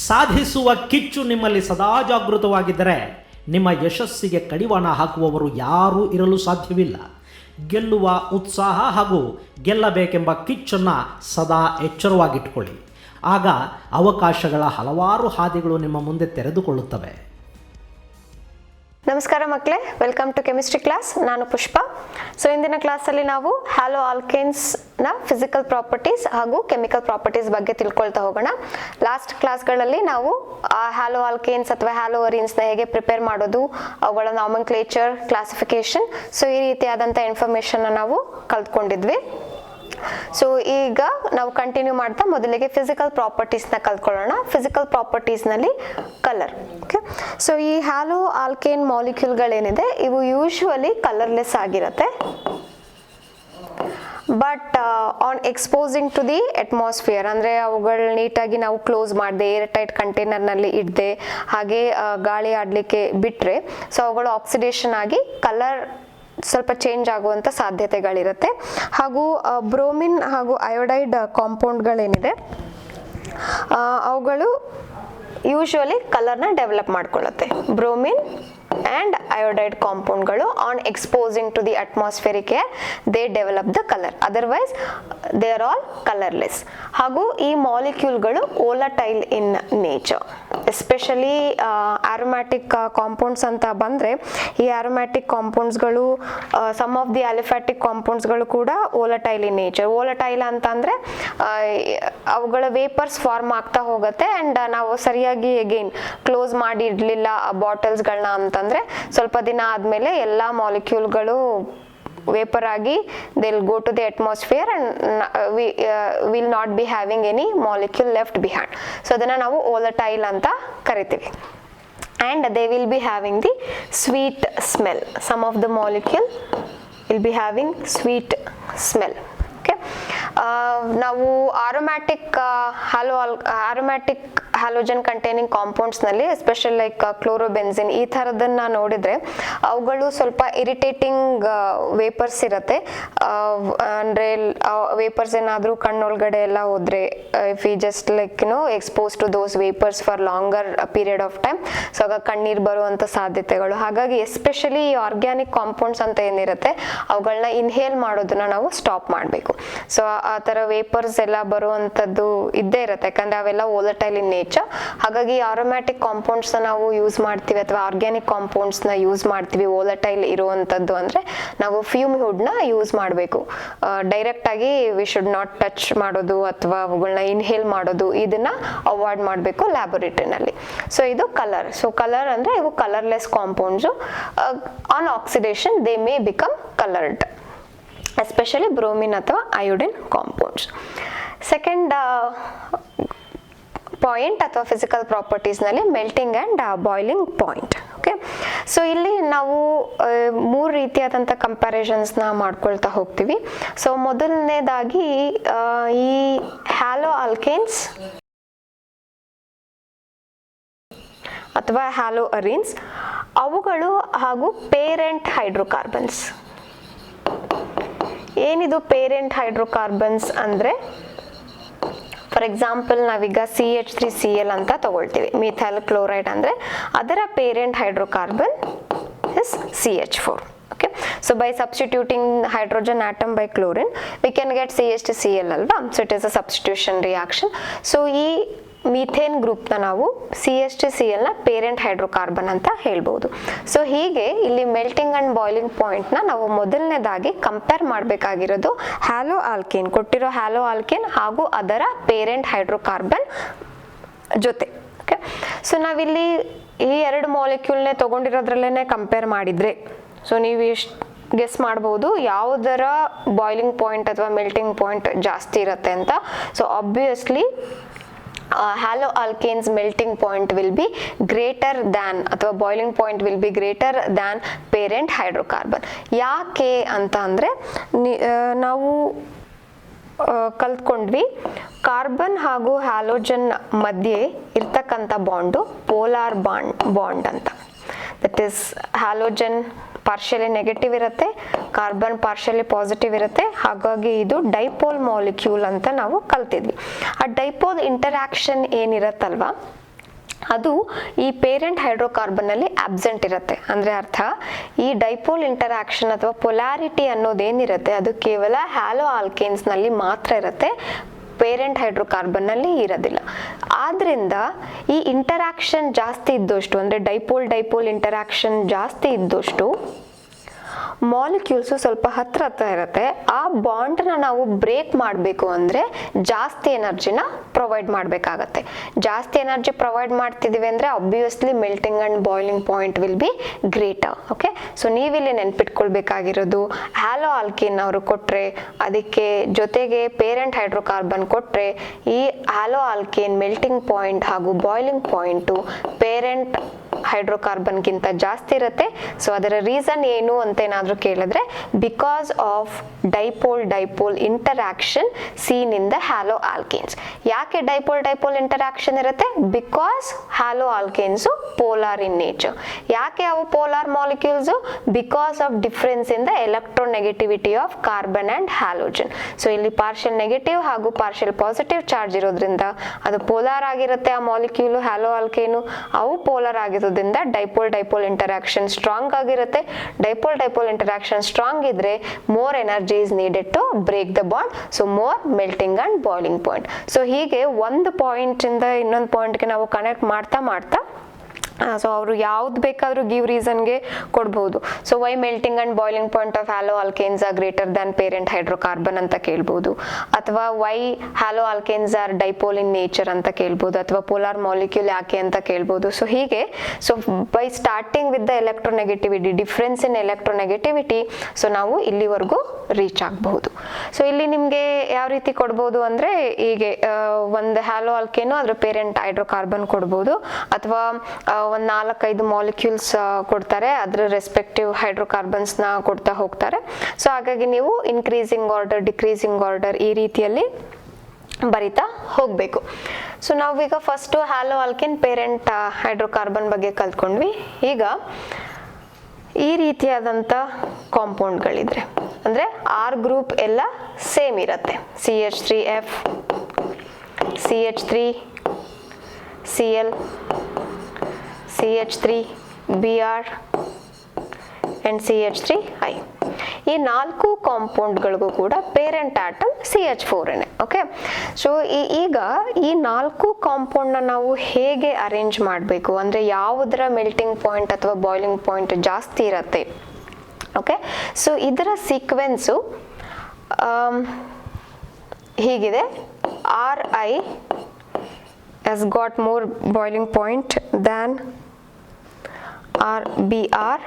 ಸಾಧಿಸುವ ಕಿಚ್ಚು ನಿಮ್ಮಲ್ಲಿ ಸದಾ ಜಾಗೃತವಾಗಿದ್ದರೆ ನಿಮ್ಮ ಯಶಸ್ಸಿಗೆ ಕಡಿವಾಣ ಹಾಕುವವರು ಯಾರೂ ಇರಲು ಸಾಧ್ಯವಿಲ್ಲ. ಗೆಲ್ಲುವ ಉತ್ಸಾಹ ಹಾಗೂ ಗೆಲ್ಲಬೇಕೆಂಬ ಕಿಚ್ಚನ್ನು ಸದಾ ಎಚ್ಚರವಾಗಿಟ್ಕೊಳ್ಳಿ. ಆಗ ಅವಕಾಶಗಳ ಹಲವಾರು ಹಾದಿಗಳು ನಿಮ್ಮ ಮುಂದೆ ತೆರೆದುಕೊಳ್ಳುತ್ತವೆ. ನಮಸ್ಕಾರ ಮಕ್ಕಳೇ, ವೆಲ್ಕಮ್ ಟು ಕೆಮಿಸ್ಟ್ರಿ ಕ್ಲಾಸ್. ನಾನು ಪುಷ್ಪ. ಸೊ ಇಂದಿನ ಕ್ಲಾಸಲ್ಲಿ ನಾವು ಹ್ಯಾಲೋ ಆಲ್ಕೇನ್ಸ್ನ ಫಿಸಿಕಲ್ ಪ್ರಾಪರ್ಟೀಸ್ ಹಾಗೂ ಕೆಮಿಕಲ್ ಪ್ರಾಪರ್ಟೀಸ್ ಬಗ್ಗೆ ತಿಳ್ಕೊಳ್ತಾ ಹೋಗೋಣ. ಲಾಸ್ಟ್ ಕ್ಲಾಸ್ಗಳಲ್ಲಿ ನಾವು ಹ್ಯಾಲೋ ಆಲ್ಕೇನ್ಸ್ ಅಥವಾ ಹ್ಯಾಲೋ ಅರೀನ್ಸ್ನ ಹೇಗೆ ಪ್ರಿಪೇರ್ ಮಾಡೋದು, ಅವುಗಳ ನಾಮನ್ಕ್ಲೇಚರ್, ಕ್ಲಾಸಿಫಿಕೇಶನ್, ಸೊ ಈ ರೀತಿಯಾದಂಥ ಇನ್ಫಾರ್ಮೇಷನ್ನ ನಾವು ಕಲ್ತ್ಕೊಂಡಿದ್ವಿ. ಸೊ ಈಗ ನಾವು ಕಂಟಿನ್ಯೂ ಮಾಡ್ತಾ ಮೊದಲಿಗೆ ಫಿಸಿಕಲ್ ಪ್ರಾಪರ್ಟೀಸ್ನ ಕಲ್ತ್ಕೊಳ್ಳೋಣ. ಫಿಸಿಕಲ್ ಪ್ರಾಪರ್ಟೀಸ್ನಲ್ಲಿ ಕಲರ್. ಓಕೆ, ಸೊ ಈ ಹ್ಯಾಲೋ ಆಲ್ಕೇನ್ ಮಾಲಿಕ್ಯೂಲ್ಗಳೇನಿದೆ ಇವು ಯೂಶುವಲಿ ಕಲರ್ಲೆಸ್ ಆಗಿರುತ್ತೆ. But on exposing to the atmosphere, ಅಂದರೆ ಅವುಗಳು ನೀಟಾಗಿ ನಾವು ಕ್ಲೋಸ್ ಮಾಡದೆ ಏರ್ ಟೈಟ್ ಕಂಟೈನರ್ನಲ್ಲಿ ಇಡದೆ ಹಾಗೆ ಗಾಳಿ ಆಡಲಿಕ್ಕೆ ಬಿಟ್ಟರೆ ಸೊ ಅವುಗಳು ಆಕ್ಸಿಡೇಷನ್ ಆಗಿ ಕಲರ್ ಸ್ವಲ್ಪ ಚೇಂಜ್ ಆಗುವಂಥ ಸಾಧ್ಯತೆಗಳಿರುತ್ತೆ. ಹಾಗೂ ಬ್ರೋಮಿನ್ ಹಾಗೂ ಅಯೋಡೈಡ್ ಕಾಂಪೌಂಡ್ಗಳೇನಿದೆ ಅವುಗಳು ಯೂಶುವಲಿ ಕಲರ್ನ ಡೆವಲಪ್ ಮಾಡ್ಕೊಳ್ಳುತ್ತೆ. ಬ್ರೋಮಿನ್ and iodide compoundಗಳು on exposing to the atmospheric air they develop the color, otherwise they are all colorless. ಹಾಗೂ ಈ ಮಾಲಿಕ್ಯೂಲ್ಗಳು volatile in nature, especially aromatic compounds ಅಂತ ಬಂದರೆ ಈ aromatic compoundsಗಳು some of the aliphatic compoundsಗಳು ಕೂಡ volatile in nature. volatile ಅಂತ ಅಂದರೆ ಅವುಗಳ ವೇಪರ್ಸ್ ಫಾರ್ಮ್ ಆಗ್ತಾ ಹೋಗುತ್ತೆ ಆ್ಯಂಡ್ ನಾವು ಸರಿಯಾಗಿ ಅಗೇನ್ ಕ್ಲೋಸ್ ಮಾಡಿ ಇಡಲಿಲ್ಲ ಬಾಟಲ್ಸ್ಗಳನ್ನ ಅಂತಂದರೆ ಸ್ವಲ್ಪ ದಿನ ಆದಮೇಲೆ ಎಲ್ಲ ಮಾಲಿಕ್ಯೂಲ್ಗಳು ವೇಪರ್ ಆಗಿ they will go to the atmosphere and will not be having any molecule left behind. So ಅದನ್ನು ನಾವು ವೋಲಟೈಲ್ ಅಂತ ಕರಿತೀವಿ. and they will be having the sweet smell. Some of the molecule will be having sweet smell. Okay, ನಾವು aromatic halogen containing compounds ನಲ್ಲಿ special like ಕ್ಲೋರೋಬೆನ್ಸಿನ್ ಈ ಥರದನ್ನ ನೋಡಿದ್ರೆ ಅವುಗಳು ಸ್ವಲ್ಪ ಇರಿಟೇಟಿಂಗ್ ವೇಪರ್ಸ್ ಇರುತ್ತೆ. ಅಂದರೆ ವೇಪರ್ಸ್ ಏನಾದರೂ ಕಣ್ಣೊಳಗಡೆ ಎಲ್ಲ ಹೋದ್ರೆ if you just like expose to those vapours for longer period of time so ಆಗ ಕಣ್ಣೀರು ಬರುವಂಥ ಸಾಧ್ಯತೆಗಳು. ಹಾಗಾಗಿ ಎಸ್ಪೆಷಲಿ ಆರ್ಗ್ಯಾನಿಕ್ ಕಾಂಪೌಂಡ್ಸ್ ಅಂತ ಏನಿರುತ್ತೆ ಅವುಗಳನ್ನ ಇನ್ಹೇಲ್ ಮಾಡೋದನ್ನ ನಾವು ಸ್ಟಾಪ್ ಮಾಡಬೇಕು. ಸೊ ಆ ಥರ ವೇಪರ್ಸ್ ಎಲ್ಲ ಬರುವಂಥದ್ದು ಇದ್ದೇ ಇರುತ್ತೆ, ಯಾಕಂದರೆ ಅವೆಲ್ಲ ವೋಲಟೈಲ್ ಇನ್ ನೇಚರ್. ಹಾಗಾಗಿ ಆರೋಮ್ಯಾಟಿಕ್ ಕಾಂಪೌಂಡ್ಸ್ನ ನಾವು ಯೂಸ್ ಮಾಡ್ತೀವಿ ಅಥವಾ ಆರ್ಗ್ಯಾನಿಕ್ ಕಾಂಪೌಂಡ್ಸ್ನ ಯೂಸ್ ಮಾಡ್ತೀವಿ ವೋಲಟೈಲ್ ಇರುವಂಥದ್ದು ಅಂದರೆ ನಾವು ಫ್ಯೂಮ್ ಹುಡ್ನ ಯೂಸ್ ಮಾಡಬೇಕು. ಡೈರೆಕ್ಟಾಗಿ ವಿ ಶುಡ್ ನಾಟ್ ಟಚ್ ಮಾಡೋದು ಅಥವಾ ಅವುಗಳನ್ನ ಇನ್ಹೇಲ್ ಮಾಡೋದು ಇದನ್ನು ಅವಾಯ್ಡ್ ಮಾಡಬೇಕು ಲ್ಯಾಬೊರೇಟರಿನಲ್ಲಿ. ಸೊ ಇದು ಕಲರ್. ಸೊ ಕಲರ್ ಅಂದರೆ ಇವು colourless compounds. On oxidation they may become coloured, especially bromine ಅಥವಾ ಅಯೋಡಿನ್ ಕಾಂಪೌಂಡ್ಸ್. ಸೆಕೆಂಡ್ ಪಾಯಿಂಟ್ ಅಥವಾ ಫಿಸಿಕಲ್ ಪ್ರಾಪರ್ಟೀಸ್ನಲ್ಲಿ melting and boiling point. Okay, so ಇಲ್ಲಿ ನಾವು ಮೂರು ರೀತಿಯಾದಂಥ ಕಂಪ್ಯಾರಿಸನ್ಸ್ನ ಮಾಡ್ಕೊಳ್ತಾ ಹೋಗ್ತೀವಿ. ಸೊ ಮೊದಲನೇದಾಗಿ ಈ ಹ್ಯಾಲೋ ಆಲ್ಕೇನ್ಸ್ ಅಥವಾ ಹ್ಯಾಲೋ ಅರೀನ್ಸ್ ಅವುಗಳು ಹಾಗೂ ಪೇರೆಂಟ್ ಹೈಡ್ರೋಕಾರ್ಬನ್ಸ್. ಏನಿದು ಪೇರೆಂಟ್ ಹೈಡ್ರೋಕಾರ್ಬನ್ಸ್ ಅಂದರೆ ಫಾರ್ ಎಕ್ಸಾಂಪಲ್ ನಾವೀಗ CH3Cl ಅಂತ ತಗೊಳ್ತೀವಿ. ಮಿಥೈಲ್ ಕ್ಲೋರೈಡ್ ಅಂದರೆ ಅದರ parent hydrocarbon is CH4. Okay, so by substituting hydrogen atom by chlorine we can get CH2Cl ಅಲ್ವಾ. So it is a substitution reaction. So ಈ methane ಗ್ರೂಪ್ನ ನಾವು CH2Clನ ಪೇರೆಂಟ್ ಹೈಡ್ರೋಕಾರ್ಬನ್ ಅಂತ ಹೇಳ್ಬೋದು. ಸೊ ಹೀಗೆ ಇಲ್ಲಿ ಮೆಲ್ಟಿಂಗ್ ಆ್ಯಂಡ್ ಬಾಯ್ಲಿಂಗ್ ಪಾಯಿಂಟ್ನ ನಾವು ಮೊದಲನೇದಾಗಿ ಕಂಪೇರ್ ಮಾಡಬೇಕಾಗಿರೋದು ಹ್ಯಾಲೋ ಆಲ್ಕೇನ್, ಕೊಟ್ಟಿರೋ ಹ್ಯಾಲೋ ಆಲ್ಕೇನ್ ಹಾಗೂ ಅದರ ಪೇರೆಂಟ್ ಹೈಡ್ರೋಕಾರ್ಬನ್ ಜೊತೆ. ಓಕೆ, ಸೊ ನಾವಿಲ್ಲಿ ಈ ಎರಡು ಮಾಲಿಕ್ಯೂಲ್ನೇ ತೊಗೊಂಡಿರೋದ್ರಲ್ಲೇ ಕಂಪೇರ್ ಮಾಡಿದರೆ ಸೊ ನೀವು ಎಷ್ಟು ಗೆಸ್ ಮಾಡ್ಬೋದು ಯಾವುದರ ಬಾಯ್ಲಿಂಗ್ ಪಾಯಿಂಟ್ ಅಥವಾ ಮೆಲ್ಟಿಂಗ್ ಪಾಯಿಂಟ್ ಜಾಸ್ತಿ ಇರುತ್ತೆ ಅಂತ. So obviously halo alkanes melting point will be greater than ಅಥವಾ boiling point will be greater than parent hydrocarbon. ಯಾಕೆ ಅಂತ ಅಂದರೆ ನಾವು ಕಲ್ತ್ಕೊಂಡ್ವಿ ಕಾರ್ಬನ್ ಹಾಗೂ ಹ್ಯಾಲೋಜನ್ ಮಧ್ಯೆ ಇರ್ತಕ್ಕಂಥ ಬಾಂಡು ಪೋಲಾರ್ ಬಾಂಡ್ ಅಂತ. That is halogen partially negative ಇರುತ್ತೆ, ಕಾರ್ಬನ್ ಪಾರ್ಷಿಯಲಿ ಪಾಸಿಟಿವ್ ಇರುತ್ತೆ. ಹಾಗಾಗಿ ಇದು ಡೈಪೋಲ್ ಮಾಲಿಕ್ಯೂಲ್ ಅಂತ ನಾವು ಕಲ್ತಿದ್ವಿ. ಆ ಡೈಪೋಲ್ ಇಂಟರಾಕ್ಷನ್ ಏನಿರತ್ತಲ್ವಾ ಅದು ಈ ಪೇರೆಂಟ್ ಹೈಡ್ರೋಕಾರ್ಬನ್ನಲ್ಲಿ ಆಬ್ಸೆಂಟ್ ಇರುತ್ತೆ. ಅಂದರೆ ಅರ್ಥ ಈ ಡೈಪೋಲ್ ಇಂಟರಾಕ್ಷನ್ ಅಥವಾ ಪೊಲಾರಿಟಿ ಅನ್ನೋದೇನಿರುತ್ತೆ ಅದು ಕೇವಲ ಹ್ಯಾಲೋ ಆಲ್ಕೇನ್ಸ್ನಲ್ಲಿ ಮಾತ್ರ ಇರುತ್ತೆ, ಪೇರೆಂಟ್ ಹೈಡ್ರೋಕಾರ್ಬನ್ನಲ್ಲಿ ಇರೋದಿಲ್ಲ. ಆದ್ದರಿಂದ ಈ ಇಂಟರಾಕ್ಷನ್ ಜಾಸ್ತಿ ಇದ್ದಷ್ಟು, ಅಂದರೆ ಡೈಪೋಲ್ ಇಂಟರಾಕ್ಷನ್ ಜಾಸ್ತಿ ಇದ್ದಷ್ಟು ಮಾಲಿಕ್ಯೂಲ್ಸು ಸ್ವಲ್ಪ ಹತ್ರ ಇರುತ್ತೆ. ಆ ಬಾಂಡ್ನ ನಾವು ಬ್ರೇಕ್ ಮಾಡಬೇಕು ಅಂದರೆ ಜಾಸ್ತಿ ಎನರ್ಜಿನ ಪ್ರೊವೈಡ್ ಮಾಡಬೇಕಾಗತ್ತೆ. ಜಾಸ್ತಿ ಎನರ್ಜಿ ಪ್ರೊವೈಡ್ ಮಾಡ್ತಿದ್ದೀವಿ ಅಂದರೆ obviously melting and boiling point will be greater. Okay, so ನೀವಿಲ್ಲಿ ನೆನ್ಪಿಟ್ಕೊಳ್ಬೇಕಾಗಿರೋದು ಹ್ಯಾಲೋ ಆಲ್ಕೇನ್ ಅವರು ಕೊಟ್ಟರೆ, ಅದಕ್ಕೆ ಜೊತೆಗೆ ಪೇರೆಂಟ್ ಹೈಡ್ರೋಕಾರ್ಬನ್ ಕೊಟ್ಟರೆ, ಈ ಹ್ಯಾಲೋ ಆಲ್ಕೇನ್ ಮೆಲ್ಟಿಂಗ್ ಪಾಯಿಂಟ್ ಹಾಗೂ ಬಾಯ್ಲಿಂಗ್ ಪಾಯಿಂಟು ಪೇರೆಂಟ್ ಹೈಡ್ರೋಕಾರ್ಬನ್ಗಿಂತ ಜಾಸ್ತಿ ಇರುತ್ತೆ. ಸೊ ಅದರ ರೀಸನ್ ಏನು ಅಂತ ಏನಾದರೂ ಕೇಳಿದ್ರೆ, because of dipole interaction seen in the haloalkanes. ಯಾಕೆ ಡೈಪೋಲ್ ಇಂಟರಾಕ್ಷನ್ ಇರುತ್ತೆ? Because haloalkanes polar in nature. ಯಾಕೆ ಅವು polar molecules? Because of difference in the electronegativity of carbon and halogen. So ಇಲ್ಲಿ partial negative ಹಾಗೂ partial positive charge ಇರೋದ್ರಿಂದ ಅದು polar ಆಗಿರುತ್ತೆ. ಆ ಮಾಲಿಕ್ಯೂಲು ಹ್ಯಾಲೋ ಆಲ್ಕೇನು ಅವು ಪೋಲಾರ್ ಆಗಿರೋದ್ರಿಂದ ಡೈಪೋಲ್ ಇಂಟರಾಕ್ಷನ್ ಸ್ಟ್ರಾಂಗ್ ಆಗಿರುತ್ತೆ. ಡೈಪೋಲ್ ಇಂಟರಾಕ್ಷನ್ ಸ್ಟ್ರಾಂಗ್ ಇದ್ರೆ more energy is needed to break the bond, so more melting and boiling point. So ಹೀಗೆ ಒಂದು ಪಾಯಿಂಟ್ ಇಂದ ಇನ್ನೊಂದು ಪಾಯಿಂಟ್ಗೆ ನಾವು ಕನೆಕ್ಟ್ ಮಾಡ್ತಾ ಸೊ ಅವರು ಯಾವ್ದು ಬೇಕಾದರೂ ಗಿವ್ ರೀಸನ್ಗೆ ಕೊಡ್ಬೋದು. So why melting and boiling point of haloalkanes are greater than parent hydrocarbon ಅಂತ ಕೇಳ್ಬೋದು, ಅಥವಾ why haloalkanes are dipole in nature ಅಂತ ಕೇಳ್ಬೋದು, ಅಥವಾ ಪೋಲಾರ್ ಮಾಲಿಕ್ಯೂಲ್ ಯಾಕೆ ಅಂತ ಕೇಳ್ಬೋದು. ಸೊ ಹೀಗೆ so by starting with the electronegativity, difference in electronegativity, so ನಾವು ಇಲ್ಲಿವರೆಗೂ ರೀಚ್ ಆಗಬಹುದು. ಸೊ ಇಲ್ಲಿ ನಿಮಗೆ ಯಾವ ರೀತಿ ಕೊಡ್ಬೋದು ಅಂದರೆ, ಹೀಗೆ ಒಂದು ಹ್ಯಾಲೋ ಆಲ್ಕೇನು ಅದರ ಪೇರೆಂಟ್ ಹೈಡ್ರೋಕಾರ್ಬನ್ ಕೊಡ್ಬೋದು, ಅಥವಾ ಒಂದು 4-5 ಮಾಲಿಕ್ಯೂಲ್ಸ್ ಕೊಡ್ತಾರೆ, ಅದರ ರೆಸ್ಪೆಕ್ಟಿವ್ ಹೈಡ್ರೋಕಾರ್ಬನ್ಸ್ನ ಕೊಡ್ತಾ ಹೋಗ್ತಾರೆ. ಸೊ ಹಾಗಾಗಿ ನೀವು ಇನ್ಕ್ರೀಸಿಂಗ್ ಆರ್ಡರ್, ಡಿಕ್ರೀಸಿಂಗ್ ಆರ್ಡರ್ ಈ ರೀತಿಯಲ್ಲಿ ಬರಿತಾ ಹೋಗಬೇಕು. ಸೊ ನಾವೀಗ first hello alkane parent hydrocarbon ಬಗ್ಗೆ ಕಲ್ತ್ಕೊಂಡ್ವಿ. ಈಗ ಈ ರೀತಿಯಾದಂಥ ಕಾಂಪೌಂಡ್ಗಳಿದ್ರೆ, ಅಂದರೆ ಆರ್ ಗ್ರೂಪ್ ಎಲ್ಲ ಸೇಮ್ ಇರುತ್ತೆ. CH3F, CH3, Cl, CH3Br and CH3I. ಈ 4 ಕಾಂಪೌಂಡ್ಗಳಿಗೂ ಕೂಡ ಪೇರೆಂಟ್ ಆಟಮ್ CH4ನೇ. ಓಕೆ, ಸೊ ಈಗ ಈ 4 ಕಾಂಪೌಂಡ್ನ ನಾವು ಹೇಗೆ ಅರೇಂಜ್ ಮಾಡಬೇಕು ಅಂದರೆ, ಯಾವುದರ ಮೆಲ್ಟಿಂಗ್ ಪಾಯಿಂಟ್ ಅಥವಾ ಬಾಯ್ಲಿಂಗ್ ಪಾಯಿಂಟ್ ಜಾಸ್ತಿ ಇರುತ್ತೆ. ಓಕೆ, ಸೊ ಇದರ ಸೀಕ್ವೆನ್ಸು ಹೀಗಿದೆ. RI has got more boiling point than RBr,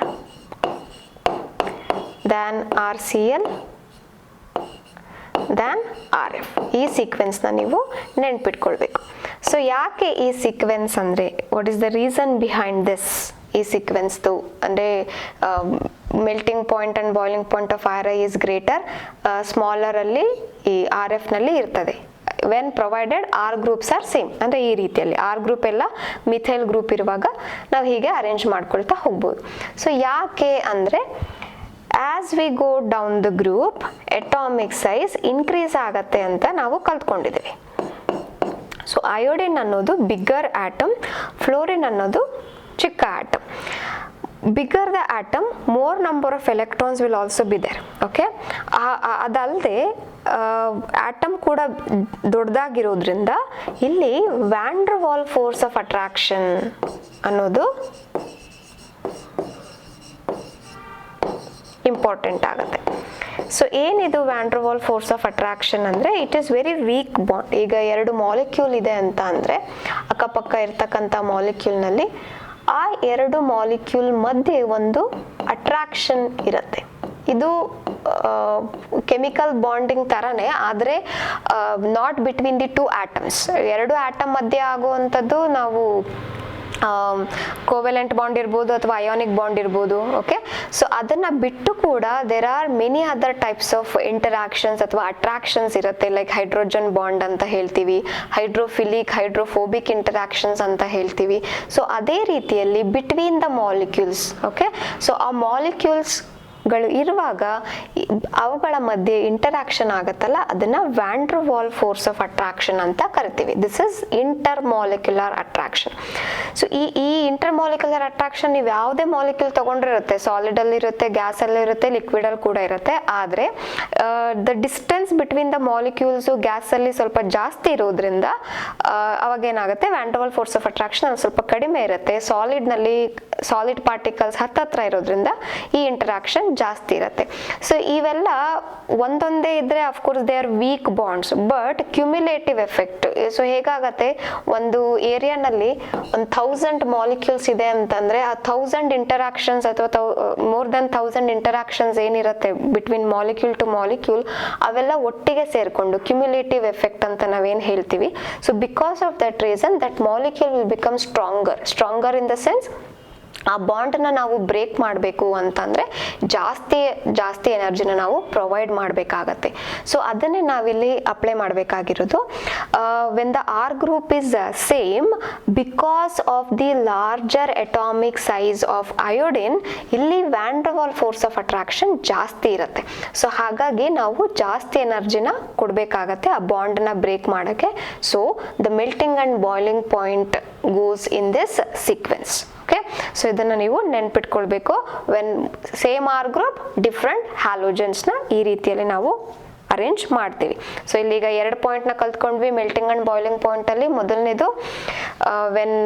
than RCl, than RF. ಈ ಸೀಕ್ವೆನ್ಸ್ನ ನೀವು ನೆನ್ಪಿಟ್ಕೊಳ್ಬೇಕು. ಸೊ ಯಾಕೆ ಈ ಸೀಕ್ವೆನ್ಸ್ ಅಂದರೆ, what is the reason behind this? ಈ ಸೀಕ್ವೆನ್ಸ್ದು ಅಂದರೆ melting point and boiling point of RI is greater, ಸ್ಮಾಲರಲ್ಲಿ ಈ RFನಲ್ಲಿ ಇರ್ತದೆ. When provided R groups are same, ಅಂದರೆ ಈ ರೀತಿಯಲ್ಲಿ ಆರ್ ಗ್ರೂಪ್ ಎಲ್ಲ ಮಿಥೈಲ್ ಗ್ರೂಪ್ ಇರುವಾಗ ನಾವು ಹೀಗೆ ಅರೇಂಜ್ ಮಾಡ್ಕೊಳ್ತಾ ಹೋಗ್ಬೋದು. ಸೊ ಯಾಕೆ ಅಂದರೆ, as we go down the group atomic size increase ಆಗತ್ತೆ ಅಂತ ನಾವು ಕಲ್ತ್ಕೊಂಡಿದ್ದೀವಿ. ಸೊ ಅಯೋಡಿನ್ ಅನ್ನೋದು ಬಿಗ್ಗರ್ ಆಟಮ್, ಫ್ಲೋರಿನ್ ಅನ್ನೋದು ಚಿಕ್ಕ atom. Bigger the atom, more number of electrons will also be there. Okay, ಅದಲ್ಲದೆ ಆಟಮ್ ಕೂಡ ದೊಡ್ಡದಾಗಿರೋದ್ರಿಂದ ಇಲ್ಲಿ van der wall force of attraction ಅನ್ನೋದು ಇಂಪಾರ್ಟೆಂಟ್ ಆಗುತ್ತೆ. ಸೊ ಏನಿದು van der wall force of attraction ಅಂದರೆ, it is very weak bond. ಈಗ 2 molecule ಇದೆ ಅಂತ ಅಂದರೆ, ಅಕ್ಕಪಕ್ಕ ಇರ್ತಕ್ಕಂಥ ಮಾಲಿಕ್ಯೂಲ್ನಲ್ಲಿ ಆ 2 ಮಾಲಿಕ್ಯೂಲ್ ಮಧ್ಯೆ ಒಂದು ಅಟ್ರಾಕ್ಷನ್ ಇರುತ್ತೆ. ಇದು ಕೆಮಿಕಲ್ ಬಾಂಡಿಂಗ್ ಥರನೇ, ಆದರೆ not between the 2 atoms. 2 atom ಮಧ್ಯೆ ಆಗುವಂಥದ್ದು ನಾವು ಕೋವೆಲೆಂಟ್ ಬಾಂಡ್ ಇರ್ಬೋದು ಅಥವಾ ಅಯಾನಿಕ್ ಬಾಂಡ್ ಇರ್ಬೋದು. ಓಕೆ, ಸೊ ಅದನ್ನು ಬಿಟ್ಟು ಕೂಡ there are many other types of interactions ಅಥವಾ ಅಟ್ರಾಕ್ಷನ್ಸ್ ಇರುತ್ತೆ. ಲೈಕ್ ಹೈಡ್ರೋಜನ್ ಬಾಂಡ್ ಅಂತ ಹೇಳ್ತೀವಿ, ಹೈಡ್ರೋಫಿಲಿಕ್, ಹೈಡ್ರೋಫೋಬಿಕ್ ಇಂಟರಾಕ್ಷನ್ಸ್ ಅಂತ ಹೇಳ್ತೀವಿ. ಸೊ ಅದೇ ರೀತಿಯಲ್ಲಿ between the molecules, okay, so ಆ ಮಾಲಿಕ್ಯೂಲ್ಸ್ ಗಳು ಇರುವಾಗ ಅವುಗಳ ಮಧ್ಯೆ ಇಂಟರಾಕ್ಷನ್ ಆಗತ್ತಲ್ಲ, ಅದನ್ನ van der wall force of attraction ಅಂತ ಕರಿತೀವಿ. This is inter molecular attraction. So ಈ ಇಂಟರ್ ಮಾಲಿಕ್ಯುಲರ್ ಅಟ್ರಾಕ್ಷನ್ ನೀವು ಯಾವುದೇ ಮಾಲಿಕ್ಯೂಲ್ ತಗೊಂಡಿರುತ್ತೆ, ಸಾಲಿಡ್ ಅಲ್ಲಿ ಇರುತ್ತೆ, ಗ್ಯಾಸ್ ಅಲ್ಲಿ ಇರುತ್ತೆ, ಲಿಕ್ವಿಡ್ ಅಲ್ಲಿ ಕೂಡ ಇರುತ್ತೆ. ಆದ್ರೆ the distance between the molecules gas ಅಲ್ಲಿ ಸ್ವಲ್ಪ ಜಾಸ್ತಿ ಇರೋದ್ರಿಂದ ಅವಾಗ ಏನಾಗುತ್ತೆ, van der wall force of attraction ಅಲ್ಲಿ ಸ್ವಲ್ಪ ಕಡಿಮೆ ಇರುತ್ತೆ. ಸಾಲಿಡ್ ಪಾರ್ಟಿಕಲ್ಸ್ ಹತ್ತತ್ರ ಇರೋದ್ರಿಂದ ಈ ಇಂಟರಾಕ್ಷನ್ ಜಾಸ್ತಿ ಇರುತ್ತೆ. ಸೊ ಇವೆಲ್ಲ ಒಂದೊಂದೇ ಇದ್ರೆ of course they are weak bonds, but cumulative effect. So ಹೇಗಾಗತ್ತೆ, ಒಂದು ಏರಿಯಾನಲ್ಲಿ 1000 ಮಾಲಿಕ್ಯೂಲ್ಸ್ ಇದೆ ಅಂತಂದ್ರೆ ಆ 1000 ಇಂಟರಾಕ್ಷನ್ಸ್ ಅಥವಾ ಮೋರ್ ದನ್ 1000 ಇಂಟರಾಕ್ಷನ್ಸ್ ಏನಿರುತ್ತೆ ಬಿಟ್ವೀನ್ ಮಾಲಿಕ್ಯೂಲ್ ಟು ಮಾಲಿಕ್ಯೂಲ್, ಅವೆಲ್ಲ ಒಟ್ಟಿಗೆ ಸೇರ್ಕೊಂಡು ಕ್ಯುಮ್ಯುಲೇಟಿವ್ ಎಫೆಕ್ಟ್ ಅಂತ ನಾವೇನ್ ಹೇಳ್ತೀವಿ. So because of that reason that molecule will become stronger in the sense ಆ ಬಾಂಡ್ನ ನಾವು ಬ್ರೇಕ್ ಮಾಡಬೇಕು ಅಂತಂದ್ರೆ ಜಾಸ್ತಿ ಎನರ್ಜಿನ ನಾವು ಪ್ರೊವೈಡ್ ಮಾಡಬೇಕಾಗತ್ತೆ. ಸೊ ಅದನ್ನೇ ನಾವಿಲ್ಲಿ ಅಪ್ಲೈ ಮಾಡಬೇಕಾಗಿರೋದು. When the R group is same, because of the larger atomic size of iodine, ಇಲ್ಲಿ van der wall force of attraction ಜಾಸ್ತಿ ಇರುತ್ತೆ. ಸೊ ಹಾಗಾಗಿ ನಾವು ಜಾಸ್ತಿ ಎನರ್ಜಿನ ಕೊಡಬೇಕಾಗತ್ತೆ ಆ ಬಾಂಡ್ನ ಬ್ರೇಕ್ ಮಾಡೋಕ್ಕೆ. So the melting and boiling point goes in this sequence. Okay, so ಇದನ್ನ ನೀವು ನೆನ್ಪಿಟ್ಕೊಳ್ಬೇಕು. When same R group different ಹ್ಯಾಲೋಜನ್ಸ್ನ ಈ ರೀತಿಯಲ್ಲಿ ನಾವು ಅರೇಂಜ್ ಮಾಡ್ತೀವಿ. ಸೊ ಇಲ್ಲಿಗ 2 ಪಾಯಿಂಟ್ನ ಕಲ್ತ್ಕೊಂಡ್ವಿ ಮೆಲ್ಟಿಂಗ್ ಅಂಡ್ ಬಾಯ್ಲಿಂಗ್ ಪಾಯಿಂಟ್ ಅಲ್ಲಿ. ಮೊದಲನೇದು when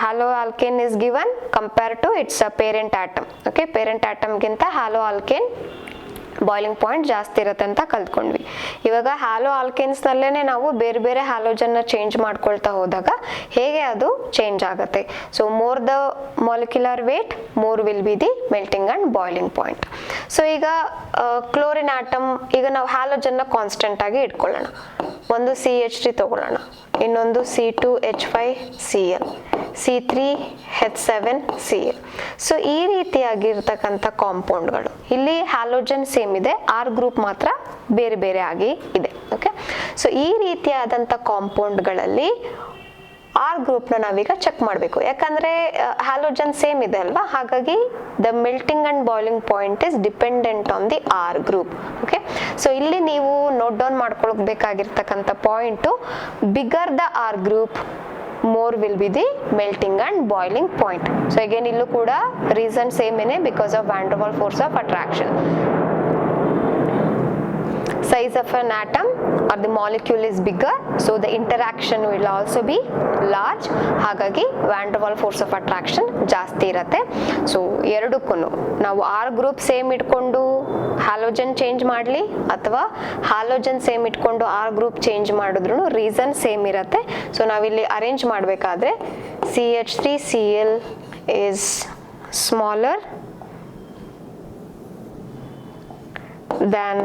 haloalkane is given compare to its parent atom. Okay, parent ಆಟಮ್ಗಿಂತ ಹ್ಯಾಲೋ ಆಲ್ಕೇನ್ ಬಾಯ್ಲಿಂಗ್ ಪಾಯಿಂಟ್ ಜಾಸ್ತಿ ಇರುತ್ತೆ ಅಂತ ಕಲ್ತ್ಕೊಂಡ್ವಿ. ಇವಾಗ ಹ್ಯಾಲೋ ಆಲ್ಕೇನ್ಸ್ ನಲ್ಲೇನೆ ನಾವು ಬೇರೆ ಬೇರೆ ಹ್ಯಾಲೋಜನ್ನ ಚೇಂಜ್ ಮಾಡ್ಕೊಳ್ತಾ ಹೋದಾಗ ಹೇಗೆ ಅದು ಚೇಂಜ್ ಆಗುತ್ತೆ. So more the molecular wait, more will be the melting and boiling point. So ಈಗ ಕ್ಲೋರಿನ್ ಆಟಮ್, ಈಗ ನಾವು ಹ್ಯಾಲೋಜನ್ನ ಕಾನ್ಸ್ಟೆಂಟ್ ಆಗಿ ಇಟ್ಕೊಳ್ಳೋಣ. ಒಂದು CH3 ತಗೊಳ್ಳೋಣ, ಇನ್ನೊಂದು C2H5Cl, C3H7Cl. ಸೊ ಈ ರೀತಿಯಾಗಿರ್ತಕ್ಕಂಥ ಕಾಂಪೌಂಡ್ಗಳು, ಇಲ್ಲಿ ಹ್ಯಾಲೋಜನ್ ಸೇಮ್ ಇದೆ, ಆರ್ ಗ್ರೂಪ್ ಮಾತ್ರ ಬೇರೆ ಬೇರೆ ಆಗಿ ಇದೆ. ಓಕೆ, ಸೊ ಈ ರೀತಿಯಾದಂಥ ಕಾಂಪೌಂಡ್ಗಳಲ್ಲಿ ಆರ್ ಗ್ರೂಪ್ನ ನಾವೀಗ ಚೆಕ್ ಮಾಡಬೇಕು. ಯಾಕಂದ್ರೆ ಹ್ಯಾಲೋಜನ್ ಸೇಮ್ ಇದೆ ಅಲ್ವಾ, ಹಾಗಾಗಿ the melting and boiling point is dependent on the R group. Okay, so ಇಲ್ಲಿ ನೀವು ನೋಟ್ ಡೌನ್ ಮಾಡ್ಕೊಳ್ಬೇಕಾಗಿರ್ತಕ್ಕಂಥ point, bigger the R group more will be the melting and boiling point. So again illu kuda reason same ene, because of van der Waals force of attraction. Size of an atom or the molecule is bigger, so the interaction will also be large. ಹಾಗಾಗಿ van der Waals force of attraction ಜಾಸ್ತಿ ಇರುತ್ತೆ. So ಎರಡಕ್ಕೂ ನಾವು R group same ಇಟ್ಕೊಂಡು halogen change ಮಾಡಲಿ ಅಥವಾ halogen same ಇಟ್ಕೊಂಡು R group change ಮಾಡಿದ್ರು ರೀಸನ್ ಸೇಮ್ ಇರುತ್ತೆ. ಸೊ ನಾವಿಲ್ಲಿ ಅರೇಂಜ್ ಮಾಡಬೇಕಾದ್ರೆ CH3Cl is smaller than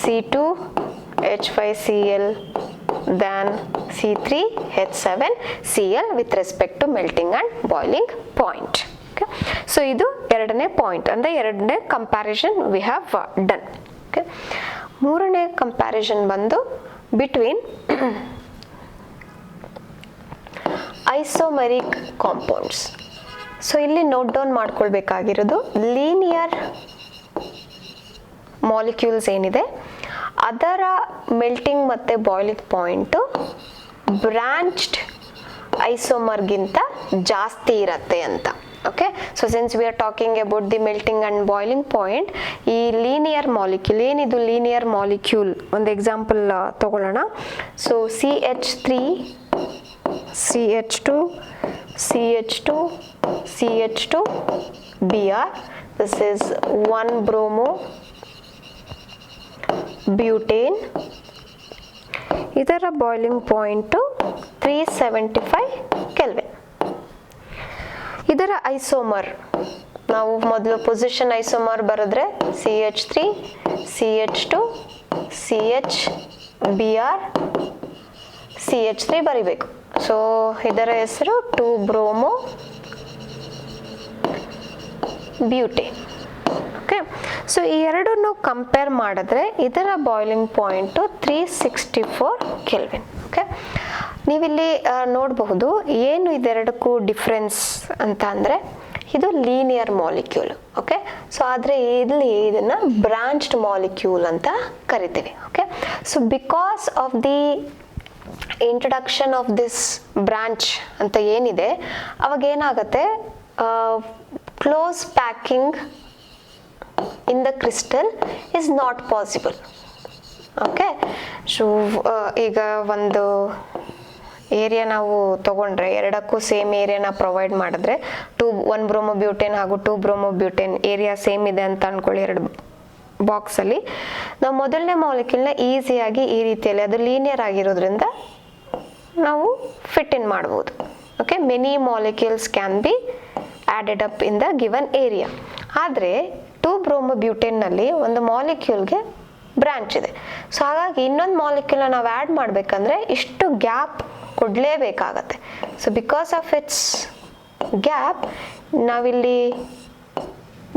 C2H5Cl than C3H7Cl with respect to melting and boiling point. Okay, so ಇದು ಎರಡನೇ ಪಾಯಿಂಟ್, ಅಂದ್ರೆ ಎರಡನೇ comparison we have done. Okay, ಮೂರನೇ ಕಂಪ್ಯಾರಿಸನ್ ಬಂದು ಬಿಟ್ವೀನ್ ಐಸೋಮೆರಿಕ್ ಕಾಂಪೌಂಡ್ಸ್. ಸೊ ಇಲ್ಲಿ ನೋಟ್ ಡೌನ್ ಮಾಡ್ಕೊಳ್ಬೇಕಾಗಿರೋದು ಲೀನಿಯರ್ ಮಾಲಿಕ್ಯೂಲ್ಸ್ ಏನಿದೆ ಅದರ ಮೆಲ್ಟಿಂಗ್ ಮತ್ತು ಬಾಯ್ಲಿಂಗ್ ಪಾಯಿಂಟು ಬ್ರಾಂಚ್ಡ್ ಐಸೋಮರ್ಗಿಂತ ಜಾಸ್ತಿ ಇರುತ್ತೆ ಅಂತ. Okay, so since we are talking about the melting and boiling point, ಈ ಲೀನಿಯರ್ ಮಾಲಿಕ್ಯೂಲ್ ಏನಿದು ಲೀನಿಯರ್ ಮಾಲಿಕ್ಯೂಲ್ ಒಂದು ಎಕ್ಸಾಂಪಲ್ ತಗೊಳ್ಳೋಣ. So CH3, CH2, CH2, CH2, Br. This is 1 bromo butane. ಇದರ boiling point 375 kelvin. ಇದರ isomer ನಾವು ಮೊದಲು position isomer ಬರೆದ್ರೆ CH3, CH2, CH, Br, CH3 ಬರಿಬೇಕು. ಸೊ ಇದರ ಹೆಸರು 2 ಬ್ರೋಮೋ ಬ್ಯೂಟೇನ್. ಓಕೆ, ಸೊ ಈ ಎರಡನ್ನು ಕಂಪೇರ್ ಮಾಡಿದ್ರೆ ಇದರ ಬಾಯ್ಲಿಂಗ್ ಪಾಯಿಂಟು 364 ಕೆಲ್ವಿನ್. ಓಕೆ, ನೀವಿಲ್ಲಿ ನೋಡಬಹುದು ಏನು ಇದೆರಡಕ್ಕೂ ಡಿಫ್ರೆನ್ಸ್ ಅಂತ ಅಂದರೆ, ಇದು ಲೀನಿಯರ್ ಮಾಲಿಕ್ಯೂಲ್. ಓಕೆ, ಸೊ ಆದರೆ ಇಲ್ಲಿ ಇದನ್ನು ಬ್ರಾಂಚ್ಡ್ ಮಾಲಿಕ್ಯೂಲ್ ಅಂತ ಕರಿತೀವಿ. Okay, so because of the introduction of this branch ಅಂತ ಏನಿದೆ, ಅವಾಗ ಏನಾಗುತ್ತೆ, close packing in the crystal is not possible. Okay, so ಈಗ ಒಂದು ಏರಿಯಾ ನಾವು ತಗೊಂಡ್ರೆ, ಎರಡಕ್ಕೂ ಸೇಮ್ ಏರಿಯಾನ ಪ್ರೊವೈಡ್ ಮಾಡಿದ್ರೆ, 1 ಬ್ರೋಮೋಬ್ಯೂಟೇನ್ ಹಾಗೂ 2 ಬ್ರೋಮೋಬ್ಯೂಟೇನ್ ಏರಿಯಾ ಸೇಮ್ ಇದೆ ಅಂತ ಅನ್ಕೊಳ್ಳಿ ಎರಡು ಬಾಕ್ಸಲ್ಲಿ. ನಾವು ಮೊದಲನೇ ಮಾಲಿಕ್ಯೂಲ್ನ ಈಸಿಯಾಗಿ ಈ ರೀತಿಯಲ್ಲಿ, ಅದು ಲೀನಿಯರ್ ಆಗಿರೋದ್ರಿಂದ ನಾವು ಫಿಟ್ ಇನ್ ಮಾಡ್ಬೋದು. Okay, many molecules can be added up in the given area. ಆದರೆ 2 ಬ್ರೋಮೋಬ್ಯೂಟೇನ್ನಲ್ಲಿ ಒಂದು ಮಾಲಿಕ್ಯೂಲ್ಗೆ ಬ್ರಾಂಚ್ ಇದೆ. ಸೊ ಹಾಗಾಗಿ ಇನ್ನೊಂದು ಮಾಲಿಕ್ಯೂಲ್ನ ನಾವು ಆ್ಯಡ್ ಮಾಡಬೇಕಂದ್ರೆ ಇಷ್ಟು ಗ್ಯಾಪ್ ಕೊಡಲೇಬೇಕಾಗತ್ತೆ. So because of its gap ನಾವಿಲ್ಲಿ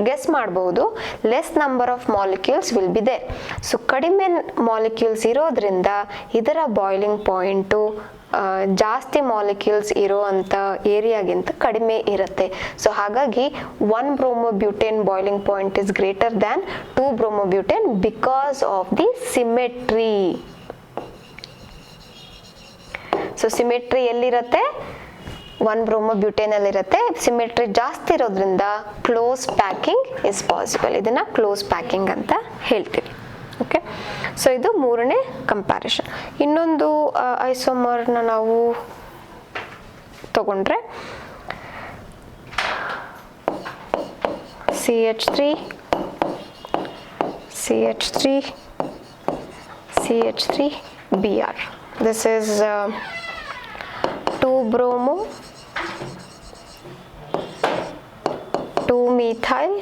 ಗೆಸ್ ಮಾಡ್ಬೋದು, less number of molecules will be there. So ಕಡಿಮೆ ಮಾಲಿಕ್ಯೂಲ್ಸ್ ಇರೋದ್ರಿಂದ ಇದರ ಬಾಯ್ಲಿಂಗ್ ಪಾಯಿಂಟು ಜಾಸ್ತಿ ಮಾಲಿಕ್ಯೂಲ್ಸ್ ಇರೋ ಅಂಥ ಏರಿಯಾಗಿಂತ ಕಡಿಮೆ ಇರುತ್ತೆ. ಸೊ ಹಾಗಾಗಿ 1 bromobutane boiling point is greater than 2 bromobutane because of the symmetry. So symmetry ಎಲ್ಲಿರುತ್ತೆ? 1 ಬ್ರೋಮೋಬ್ಯೂಟೇನಲ್ಲಿರುತ್ತೆ. ಸಿಮೆಟ್ರಿ ಜಾಸ್ತಿ ಇರೋದ್ರಿಂದ ಕ್ಲೋಸ್ ಪ್ಯಾಕಿಂಗ್ ಇಸ್ ಪಾಸಿಬಲ್. ಇದನ್ನು ಕ್ಲೋಸ್ ಪ್ಯಾಕಿಂಗ್ ಅಂತ ಹೇಳ್ತೀವಿ. ಓಕೆ, ಸೊ ಇದು ಮೂರನೇ ಕಂಪ್ಯಾರಿಷನ್. ಇನ್ನೊಂದು ಐಸೋಮರ್ನ ನಾವು ತಗೊಂಡ್ರೆ CH3 CH3 CH3 Br. This is 2 bromo 2 methyl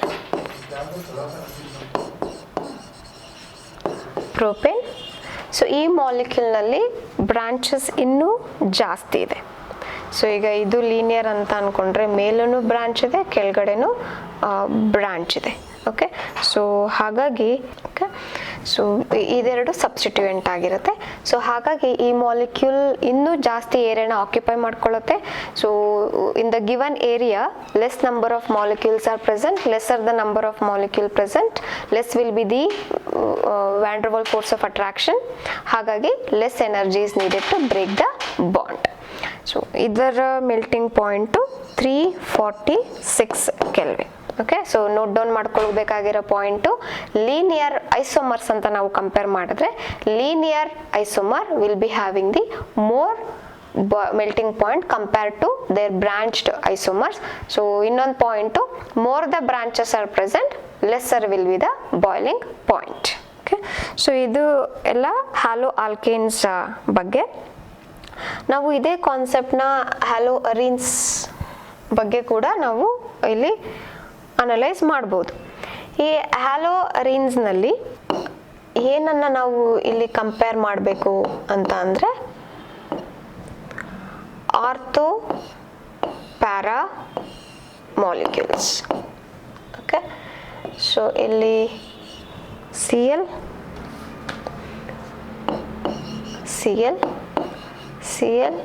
propane. So ಈ ಮಾಲಿಕ್ಯೂಲ್ನಲ್ಲಿ ಬ್ರಾಂಚಸ್ ಇನ್ನೂ ಜಾಸ್ತಿ ಇದೆ. ಸೊ ಈಗ ಇದು ಲೀನಿಯರ್ ಅಂತ ಅಂದ್ಕೊಂಡ್ರೆ ಮೇಲೂ ಬ್ರಾಂಚ್ ಇದೆ, ಕೆಳಗಡೆನೂ ಬ್ರಾಂಚ್ ಇದೆ. ಓಕೆ, ಸೊ ಹಾಗಾಗಿ ಓಕೆ, ಸೊ ಇದೆರಡು ಸಬ್ಸ್ಟಿಟ್ಯೂಯೆಂಟ್ ಆಗಿರುತ್ತೆ. ಸೊ ಹಾಗಾಗಿ ಈ ಮಾಲಿಕ್ಯೂಲ್ ಇನ್ನೂ ಜಾಸ್ತಿ ಏರಿಯಾನ ಆಕ್ಯುಪೈ ಮಾಡ್ಕೊಳ್ಳುತ್ತೆ. So in the given area less number of molecules are present, lesser the number of molecule present, less will be the van der wall force of attraction. ಹಾಗಾಗಿ less energy is needed to break the bond. So ಇದರ melting point 346 kelvin. Okay, so note down ಮಾಡ್ಕೊಳ್ಬೇಕಾಗಿರೋ point, linear isomers ಅಂತ ನಾವು compare ಮಾಡಿದ್ರೆ linear isomer will be having the more melting point compared to their branched isomers. So ಇನ್ನೊಂದು point, more the branches are present, lesser will be the boiling point. Okay, so ಇದು ಎಲ್ಲ hello alkanes ಬಗ್ಗೆ. ನಾವು ಇದೇ ಕಾನ್ಸೆಪ್ಟ್ನ hello ಅರೀನ್ಸ್ ಬಗ್ಗೆ ಕೂಡ ನಾವು ಇಲ್ಲಿ ಅನಲೈಸ್ ಮಾಡ್ಬೋದು. ಈ ಹ್ಯಾಲೋ ಅರೀನ್ಸ್ನಲ್ಲಿ ಏನನ್ನು ನಾವು ಇಲ್ಲಿ ಕಂಪೇರ್ ಮಾಡಬೇಕು ಅಂತ ಅಂದರೆ ortho para molecules. Okay, so ಇಲ್ಲಿ Cl Cl Cl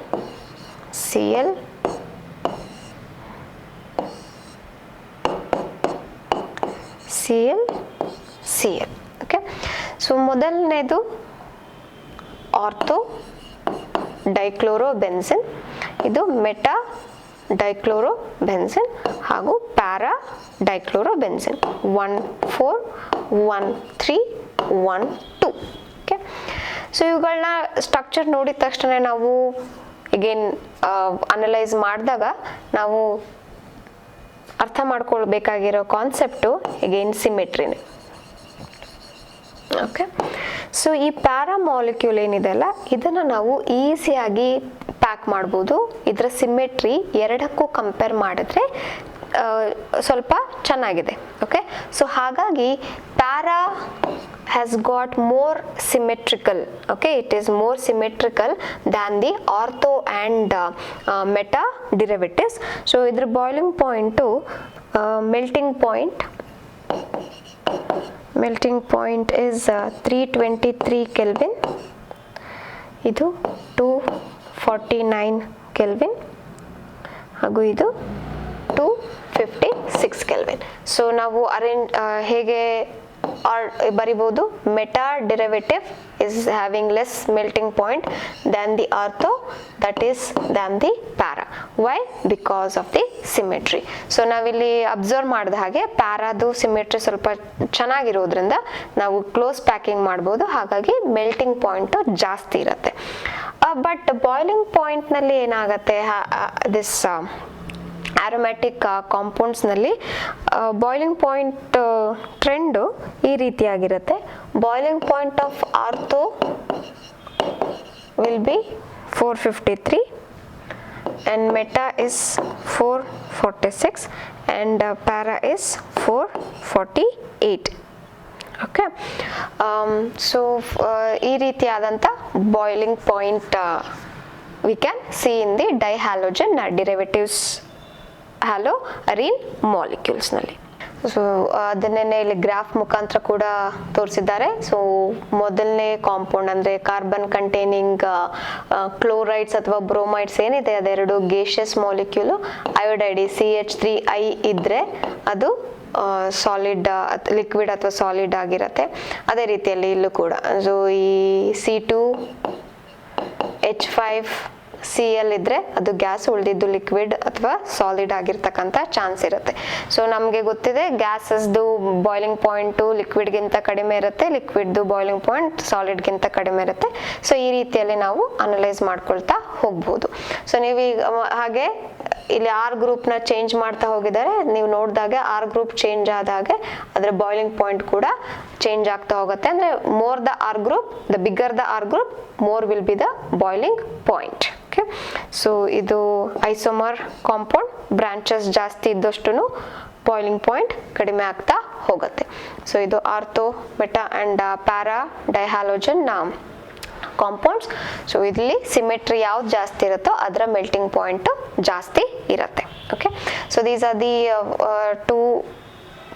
Cl Cl Cl. Okay, so ಮೊದಲನೇದು ಆರ್ಥೋ ಡೈಕ್ಲೋರೋಬೆನ್ಸಿನ್, ಇದು ಮೆಟಾ ಡೈಕ್ಲೋರೋಬೆನ್ಸಿನ್ ಹಾಗೂ ಪ್ಯಾರಾ ಡೈಕ್ಲೋರೋಬೆನ್ಸಿನ್ 1,4 1,3 1,2. ಓಕೆ, ಸೊ ಇವುಗಳನ್ನ ಸ್ಟ್ರಕ್ಚರ್ ನೋಡಿದ ತಕ್ಷಣ ನಾವು ಅಗೇನ್ ಅನಲೈಸ್ ಮಾಡಿದಾಗ ನಾವು ಅರ್ಥ ಮಾಡ್ಕೊಳ್ಬೇಕಾಗಿರೋ ಕಾನ್ಸೆಪ್ಟು ಅಗೇನ್ ಸಿಮೆಟ್ರಿನೇ. ಓಕೆ, ಸೊ ಈ ಪ್ಯಾರಾ ಮಾಲಿಕ್ಯೂಲ್ ಏನಿದೆಲ್ಲ ಇದನ್ನು ನಾವು ಈಸಿಯಾಗಿ ಪ್ಯಾಕ್ ಮಾಡ್ಬೋದು. ಇದರ ಸಿಮೆಟ್ರಿ ಎರಡಕ್ಕೂ ಕಂಪೇರ್ ಮಾಡಿದ್ರೆ ಸ್ವಲ್ಪ ಚೆನ್ನಾಗಿದೆ. ಓಕೆ, ಸೊ ಹಾಗಾಗಿ para has got more symmetrical. Okay, it is more symmetrical than the ortho and meta derivatives. So idra boiling point to melting point is 323 Kelvin. Idu 249 Kelvin. Hagu idu 250 6 kelvin. So ನಾವು ಹೇಗೆ ಬರಿಬೋದು, meta derivative is having less melting point than the ortho, that is than the para. Why? Because of the symmetry. So ನಾವಿಲ್ಲಿ observe ಮಾಡಿದ ಹಾಗೆ ಪ್ಯಾರಾದು symmetry ಸ್ವಲ್ಪ ಚೆನ್ನಾಗಿರೋದ್ರಿಂದ ನಾವು close packing ಮಾಡ್ಬೋದು, ಹಾಗಾಗಿ ಮೆಲ್ಟಿಂಗ್ ಪಾಯಿಂಟ್ ಜಾಸ್ತಿ ಇರುತ್ತೆ. ಬಟ್ ಬಾಯ್ಲಿಂಗ್ ಪಾಯಿಂಟ್ನಲ್ಲಿ ಏನಾಗುತ್ತೆ, ದಿಸ್ ಆರೋಮ್ಯಾಟಿಕ್ ಕಾಂಪೌಂಡ್ಸ್ನಲ್ಲಿ ಬಾಯ್ಲಿಂಗ್ ಪಾಯಿಂಟ್ ಟ್ರೆಂಡು ಈ ರೀತಿಯಾಗಿರುತ್ತೆ. Boiling point of ortho will be 453 and meta is 446 and para is 448. Okay, so ಈ ರೀತಿಯಾದಂಥ boiling point we can see in the dihalogen derivatives haloarene ಮಾಲಿಕ್ಯೂಲ್ಸ್ನಲ್ಲಿ. So ಅದನ್ನೇ ಇಲ್ಲಿ graph ಮುಖಾಂತರ ಕೂಡ ತೋರಿಸಿದ್ದಾರೆ. ಸೊ ಮೊದಲನೇ ಕಾಂಪೌಂಡ್ ಅಂದರೆ ಕಾರ್ಬನ್ ಕಂಟೈನಿಂಗ್ ಕ್ಲೋರೈಡ್ಸ್ ಅಥವಾ ಬ್ರೋಮೈಡ್ಸ್ ಏನಿದೆ ಅದೆರಡು ಗೇಷಿಯಸ್ ಮಾಲಿಕ್ಯೂಲು. ಅಯೋಡೈಡ್ CH3I ಇದ್ದರೆ ಅದು ಸಾಲಿಡ್ ಲಿಕ್ವಿಡ್ ಅಥವಾ ಸಾಲಿಡ್ ಆಗಿರುತ್ತೆ. ಅದೇ ರೀತಿಯಲ್ಲಿ ಇಲ್ಲೂ ಕೂಡ ಸೊ ಈ C2H5Cl ಇದ್ರೆ ಅದು ಗ್ಯಾಸ್, ಉಳಿದಿದ್ದು ಲಿಕ್ವಿಡ್ ಅಥವಾ ಸಾಲಿಡ್ ಆಗಿರ್ತಕ್ಕಂಥ ಚಾನ್ಸ್ ಇರುತ್ತೆ. ಸೊ ನಮಗೆ ಗೊತ್ತಿದೆ ಗ್ಯಾಸಸ್ದು ಬಾಯ್ಲಿಂಗ್ ಪಾಯಿಂಟು ಲಿಕ್ವಿಡ್ಗಿಂತ ಕಡಿಮೆ ಇರುತ್ತೆ, ಲಿಕ್ವಿಡ್ದು ಬಾಯ್ಲಿಂಗ್ ಪಾಯಿಂಟ್ ಸಾಲಿಡ್ಗಿಂತ ಕಡಿಮೆ ಇರುತ್ತೆ. ಸೊ ಈ ರೀತಿಯಲ್ಲಿ ನಾವು ಅನಲೈಸ್ ಮಾಡ್ಕೊಳ್ತಾ ಹೋಗ್ಬೋದು. ಸೊ ನೀವು ಹಾಗೆ ಇಲ್ಲಿ ಆರ್ ಗ್ರೂಪ್ನ ಚೇಂಜ್ ಮಾಡ್ತಾ ಹೋಗಿದ್ದಾರೆ. ನೀವು ನೋಡಿದಾಗ ಆರ್ ಗ್ರೂಪ್ ಚೇಂಜ್ ಆದಾಗೆ ಅದರ ಬಾಯ್ಲಿಂಗ್ ಪಾಯಿಂಟ್ ಕೂಡ ಚೇಂಜ್ ಆಗ್ತಾ ಹೋಗುತ್ತೆ. ಅಂದರೆ more the R group, the bigger the R group, more will be the boiling point. Okay, so ಇದು ಐಸೋಮರ್ ಕಾಂಪೌಂಡ್, ಬ್ರಾಂಚಸ್ ಜಾಸ್ತಿ ಇದ್ದಷ್ಟು ಬಾಯ್ಲಿಂಗ್ ಪಾಯಿಂಟ್ ಕಡಿಮೆ ಆಗ್ತಾ ಹೋಗುತ್ತೆ. ಸೊ ಇದು ortho, meta and para dihalogen compounds. So ಇಲ್ಲಿ ಸಿಮೆಟ್ರಿ ಯಾವ್ದು ಜಾಸ್ತಿ ಇರುತ್ತೋ ಅದರ ಮೆಲ್ಟಿಂಗ್ ಪಾಯಿಂಟ್ ಜಾಸ್ತಿ ಇರುತ್ತೆ. Okay, so these are the two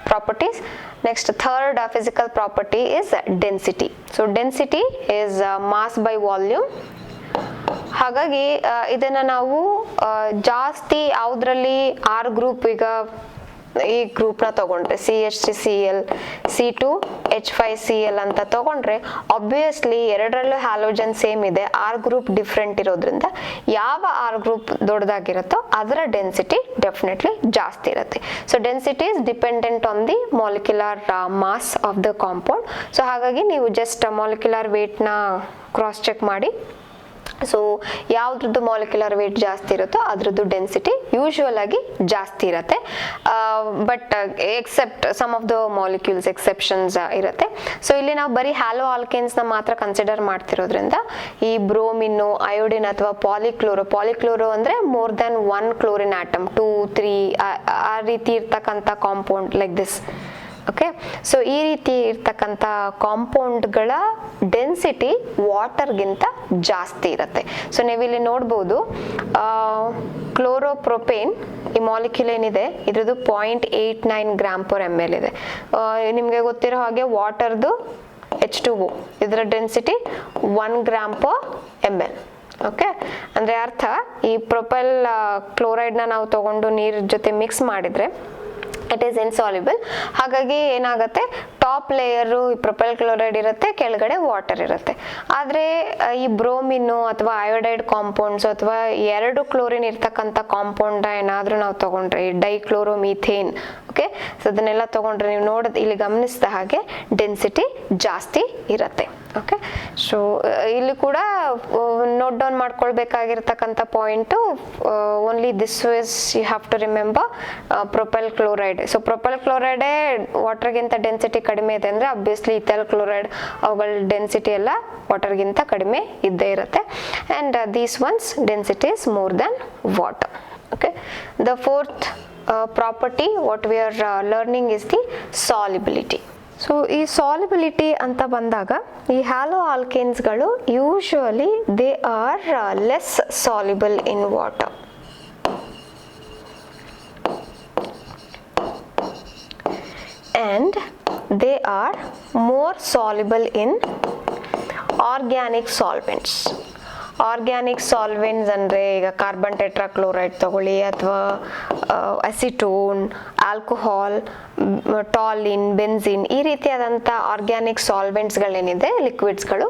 properties. Next, third physical property is density. So density is mass by volume. ಹಾಗಾಗಿ ಇದನ್ನ ನಾವು ಜಾಸ್ತಿ ಯಾವುದ್ರಲ್ಲಿ ಆರ್ ಗ್ರೂಪ್, ಈಗ ಈ ಗ್ರೂಪ್ನ ತಗೊಂಡ್ರೆ CH3Cl, C2H5Cl ಅಂತ ತಗೊಂಡ್ರೆ ಆಬ್ವಿಯಸ್ಲಿ ಎರಡರಲ್ಲೂ ಹ್ಯಾಲೋಜನ್ ಸೇಮ್ ಇದೆ, ಆರ್ ಗ್ರೂಪ್ ಡಿಫ್ರೆಂಟ್ ಇರೋದ್ರಿಂದ ಯಾವ ಆರ್ ಗ್ರೂಪ್ ದೊಡ್ಡದಾಗಿರುತ್ತೋ ಅದರ ಡೆನ್ಸಿಟಿ ಡೆಫಿನೆಟ್ಲಿ ಜಾಸ್ತಿ ಇರುತ್ತೆ. So density is dependent on the molecular mass of the compound. So ಹಾಗಾಗಿ ನೀವು ಜಸ್ಟ್ ಮಾಲಿಕ್ಯುಲರ್ ವೇಟ್ನ ಕ್ರಾಸ್ ಚೆಕ್ ಮಾಡಿ. ಸೊ ಯಾವುದ್ರದ್ದು ಮಾಲಿಕ್ಯುಲರ್ ವೇಟ್ ಜಾಸ್ತಿ ಇರುತ್ತೋ ಅದ್ರದ್ದು ಡೆನ್ಸಿಟಿ ಯೂಶುವಲ್ ಆಗಿ ಜಾಸ್ತಿ ಇರುತ್ತೆ. But except some of the molecules exceptions ಇರುತ್ತೆ. ಸೊ ಇಲ್ಲಿ ನಾವು ಬರೀ ಹ್ಯಾಲೋ ಆಲ್ಕೇನ್ಸ್ನ ಮಾತ್ರ ಕನ್ಸಿಡರ್ ಮಾಡ್ತಿರೋದ್ರಿಂದ ಈ ಬ್ರೋಮಿನ್ನು, ಅಯೋಡಿನ್ ಅಥವಾ ಪಾಲಿಕ್ಲೋರೋ ಅಂದರೆ ಮೋರ್ ದೆನ್ 1 ಕ್ಲೋರಿನ್ ಆಟಮ್, 2, 3 ಆ ರೀತಿ ಇರ್ತಕ್ಕಂಥ compound like this. Okay, so ಈ ರೀತಿ ಇರ್ತಕ್ಕಂಥ ಕಾಂಪೌಂಡ್ಗಳ ಡೆನ್ಸಿಟಿ ವಾಟರ್ಗಿಂತ ಜಾಸ್ತಿ ಇರುತ್ತೆ. ಸೊ ನೀವಿಲ್ಲಿ ನೋಡ್ಬೋದು ಕ್ಲೋರೋಪ್ರೊಪೇನ್ ಈ ಮಾಲಿಕ್ಯೂಲ್ ಏನಿದೆ ಇದ್ರದ್ದು 0.89 g/ml ಇದೆ. ನಿಮಗೆ ಗೊತ್ತಿರೋ ಹಾಗೆ ವಾಟರ್ದು H2O ಇದರ ಡೆನ್ಸಿಟಿ 1 g/ml. ಓಕೆ, ಅಂದರೆ ಅರ್ಥ ಈ ಪ್ರೊಪೈಲ್ ಕ್ಲೋರೈಡ್ನ ನಾವು ತಗೊಂಡು ನೀರ್ ಜೊತೆ ಮಿಕ್ಸ್ ಮಾಡಿದರೆ ಇಟ್ ಈಸ್ ಇನ್ಸಾಲ್ಯುಬಲ್. ಹಾಗಾಗಿ ಏನಾಗುತ್ತೆ, ಟಾಪ್ ಲೇಯರು ಈ ಪ್ರೊಪೈಲ್ ಕ್ಲೋರೈಡ್ ಇರುತ್ತೆ, ಕೆಳಗಡೆ ವಾಟರ್ ಇರುತ್ತೆ. ಆದರೆ ಈ ಬ್ರೋಮಿನ್ನು ಅಥವಾ ಅಯೋಡೈಡ್ ಕಾಂಪೌಂಡ್ಸ್ ಅಥವಾ 2 ಕ್ಲೋರಿನ್ ಇರ್ತಕ್ಕಂಥ ಕಾಂಪೌಂಡ್ ಏನಾದರೂ ನಾವು ತಗೊಂಡ್ರೆ, ಡೈಕ್ಲೋರೋಮೀಥೇನ್, ಓಕೆ, ಸೊ ಅದನ್ನೆಲ್ಲ ತಗೊಂಡ್ರೆ ನೀವು ನೋಡೋದು ಇಲ್ಲಿ ಗಮನಿಸಿದ ಹಾಗೆ ಡೆನ್ಸಿಟಿ ಜಾಸ್ತಿ ಇರುತ್ತೆ. ಓಕೆ, ಸೊ ಇಲ್ಲಿ ಕೂಡ ನೋಟ್ ಡೌನ್ ಮಾಡ್ಕೊಳ್ಬೇಕಾಗಿರ್ತಕ್ಕಂಥ point only this is you have to remember propyl chloride. So propyl ಕ್ಲೋರೈಡೇ ವಾಟರ್ಗಿಂತ ಡೆನ್ಸಿಟಿ ಕಡಿಮೆ ಇದೆ ಅಂದರೆ ಅಬ್ವಿಯಸ್ಲಿ ಇಥೈಲ್ ಕ್ಲೋರೈಡ್ ಅವುಗಳ ಡೆನ್ಸಿಟಿ ಎಲ್ಲ ವಾಟರ್ಗಿಂತ ಕಡಿಮೆ ಇದ್ದೇ ಇರುತ್ತೆ. And these ones density is more than water. Okay, the fourth property what we are learning is the solubility. So ಈ ಸಾಲಿಬಿಲಿಟಿ ಅಂತ ಬಂದಾಗ ಈ ಹ್ಯಾಲೋ ಆಲ್ಕೇನ್ಸ್ಗಳು usually they are less soluble in water. And they are more soluble in organic solvents. Organic solvents ಅಂದರೆ ಈಗ carbon tetrachloride ತಗೊಳ್ಳಿ, ಅಥವಾ ಅಸಿಟೋನ್, ಆಲ್ಕೋಹಾಲ್, ಟಾಲಿನ್, ಬೆನ್ಸಿನ್, ಈ ರೀತಿಯಾದಂಥ ಆರ್ಗ್ಯಾನಿಕ್ ಸಾಲ್ವೆಂಟ್ಸ್ಗಳೇನಿದೆ ಲಿಕ್ವಿಡ್ಸ್ಗಳು,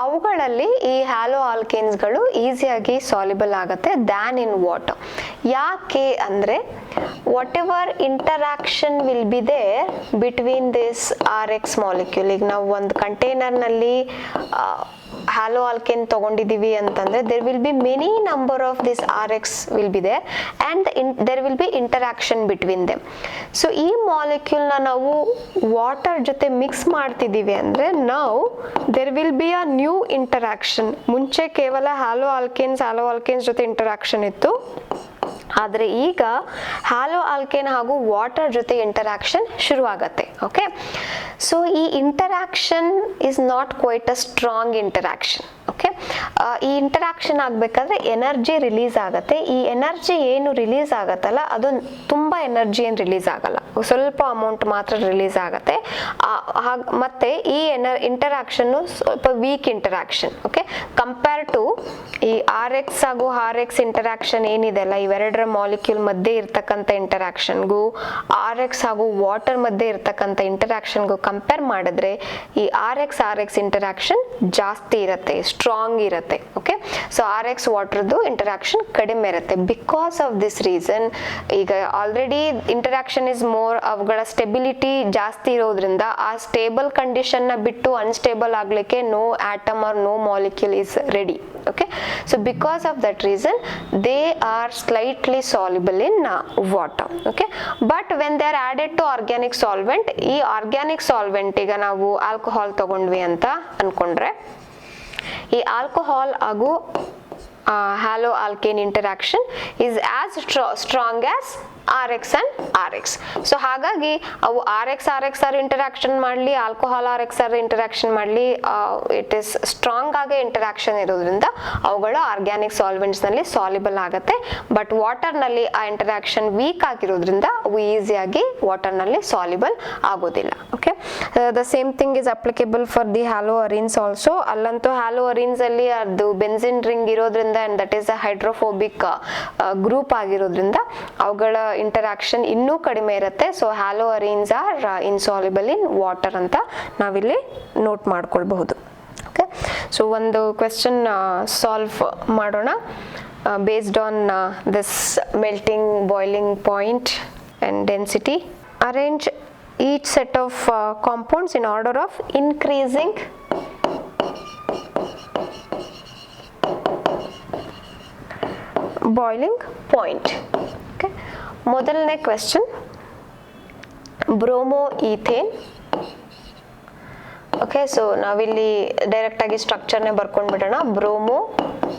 ಅವುಗಳಲ್ಲಿ ಈ ಹ್ಯಾಲೋ ಆಲ್ಕೇನ್ಸ್ಗಳು ಈಸಿಯಾಗಿ ಸಾಲ್ಯುಬಲ್ ಆಗುತ್ತೆ ದ್ಯಾನ್ ಇನ್ ವಾಟರ್. ಯಾಕೆ ಅಂದರೆ whatever interaction will be there between this RX molecule. ಈಗ ನಾವು ಒಂದು ಕಂಟೈನರ್ನಲ್ಲಿ ಹ್ಯಾಲೋ ಆಲ್ಕೇನ್ ತಗೊಂಡಿದ್ದೀವಿ ಅಂತಂದ್ರೆ there will be many number of this RX will be there and there will be interaction between them. So ಈ molecule ನಾವು water ಜೊತೆ mix ಮಾಡ್ತಿದ್ದೀವಿ ಅಂದ್ರೆ now there will be a new interaction. ಮುಂಚೆ ಕೇವಲ hello alkanes ಜೊತೆ interaction ಇತ್ತು, ಆದರೆ ಈಗ ಹ್ಯಾಲೋ ಆಲ್ಕೇನ್ ಹಾಗೂ ವಾಟರ್ ಜೊತೆ ಇಂಟರಾಕ್ಷನ್ ಶುರುವಾಗತ್ತೆ. ಓಕೆ, ಸೊ ಈ interaction is not quite a strong interaction. Okay, ಈ ಇಂಟರಾಕ್ಷನ್ ಆಗಬೇಕಾದ್ರೆ ಎನರ್ಜಿ ರಿಲೀಸ್ ಆಗುತ್ತೆ. ಈ ಎನರ್ಜಿ ಏನು ರಿಲೀಸ್ ಆಗತ್ತಲ್ಲ, ಅದು ತುಂಬ ಎನರ್ಜಿ ಏನು ರಿಲೀಸ್ ಆಗಲ್ಲ, ಸ್ವಲ್ಪ ಅಮೌಂಟ್ ಮಾತ್ರ ರಿಲೀಸ್ ಆಗುತ್ತೆ. ಮತ್ತೆ ಈ ಇಂಟರಾಕ್ಷನ್ನು ಸ್ವಲ್ಪ weak interaction. Okay, compare to ಈ RX ಹಾಗೂ RX ಇಂಟರಾಕ್ಷನ್ ಏನಿದೆ ಅಲ್ಲ, ಇವೆರಡರ ಮಾಲಿಕ್ಯೂಲ್ ಮಧ್ಯೆ ಇರ್ತಕ್ಕಂಥ ಇಂಟರಾಕ್ಷನ್ಗೂ RX ಹಾಗೂ ವಾಟರ್ ಮಧ್ಯೆ ಇರ್ತಕ್ಕಂಥ ಇಂಟರಾಕ್ಷನ್ಗೂ ಕಂಪೇರ್ ಮಾಡಿದ್ರೆ ಈ RX ಇಂಟರಾಕ್ಷನ್ ಜಾಸ್ತಿ ಇರುತ್ತೆ, ಸ್ಟ್ರಾಂಗ್ ಇರುತ್ತೆ. ಓಕೆ, ಸೊ RX ವಾಟರ್ದು ಇಂಟರಾಕ್ಷನ್ ಕಡಿಮೆ ಇರುತ್ತೆ. ಬಿಕಾಸ್ ಆಫ್ ದಿಸ್ ರೀಸನ್ ಈಗ ಆಲ್ರೆಡಿ ಇಂಟರಾಕ್ಷನ್ ಇಸ್ ಮೋರ್, ಅವುಗಳ ಸ್ಟೆಬಿಲಿಟಿ ಜಾಸ್ತಿ ಇರೋದ್ರಿಂದ ಆ ಸ್ಟೇಬಲ್ ಕಂಡೀಷನ್ನ ಬಿಟ್ಟು ಅನ್ಸ್ಟೇಬಲ್ ಆಗಲಿಕ್ಕೆ no atom or no molecule is ready. Okay, so because of that reason they are slightly soluble in water. Okay, but when they are added to organic solvent, ಈ organic solvent ಈಗ ನಾವು alcohol ತಗೊಂಡ್ವಿ ಅಂತ ಅನ್ಕೊಂಡ್ರೆ, ಈ alcohol ಹಾಗೂ haloalkane interaction is as strong as RX and RX. So ಹಾಗಾಗಿ ಅವು RX ಇಂಟರಾಕ್ಷನ್ ಮಾಡಲಿ, ಆಲ್ಕೋಹಾಲ್ RX ಇಂಟರಾಕ್ಷನ್ ಮಾಡಲಿ, ಇಟ್ ಇಸ್ ಸ್ಟ್ರಾಂಗ್ ಆಗಿ ಇಂಟರಾಕ್ಷನ್ ಇರೋದ್ರಿಂದ ಅವುಗಳು ಆರ್ಗ್ಯಾನಿಕ್ ಸಾಲ್ವೆಂಟ್ಸ್ನಲ್ಲಿ ಸಾಲ್ಯುಬಲ್ ಆಗುತ್ತೆ. ಬಟ್ ವಾಟರ್ನಲ್ಲಿ ಆ ಇಂಟರಾಕ್ಷನ್ ವೀಕ್ ಆಗಿರೋದ್ರಿಂದ ಅವು ಈಸಿಯಾಗಿ ವಾಟರ್ನಲ್ಲಿ ಸಾಲ್ಯುಬಲ್ ಆಗೋದಿಲ್ಲ. Okay, the same thing is applicable for the haloarenes also. ಅಲ್ಲಂತೂ ಹ್ಯಾಲೋ ಅರಿನ್ಸ್ ಅಲ್ಲಿ ಅದು ಬೆನ್ಸಿನ್ ರಿಂಗ್ ಇರೋದ್ರಿಂದ and that is a hydrophobic group ಆಗಿರೋದ್ರಿಂದ ಅವುಗಳ ಇಂಟರಾಕ್ಷನ್ ಇನ್ನೂ ಕಡಿಮೆ ಇರುತ್ತೆ. So haloarenes are insoluble in water ಅಂತ ನಾವಿಲ್ಲಿ ನೋಟ್ ಮಾಡ್ಕೊಳ್ಬಹುದು. ಓಕೆ, ಸೊ ಒಂದು ಕ್ವೆಶ್ಚನ್ ಸಾಲ್ವ್ ಮಾಡೋಣ based on this melting, boiling point and density. Arrange each set of compounds in order of increasing boiling point. Okay, ಮೊದಲನೇ question bromo ethane. Okay, so ನಾವಿಲ್ಲಿ direct ಆಗಿ ಸ್ಟ್ರಕ್ಚರ್ನೇ ಬರ್ಕೊಂಡು ಬಿಡೋಣ. Bromo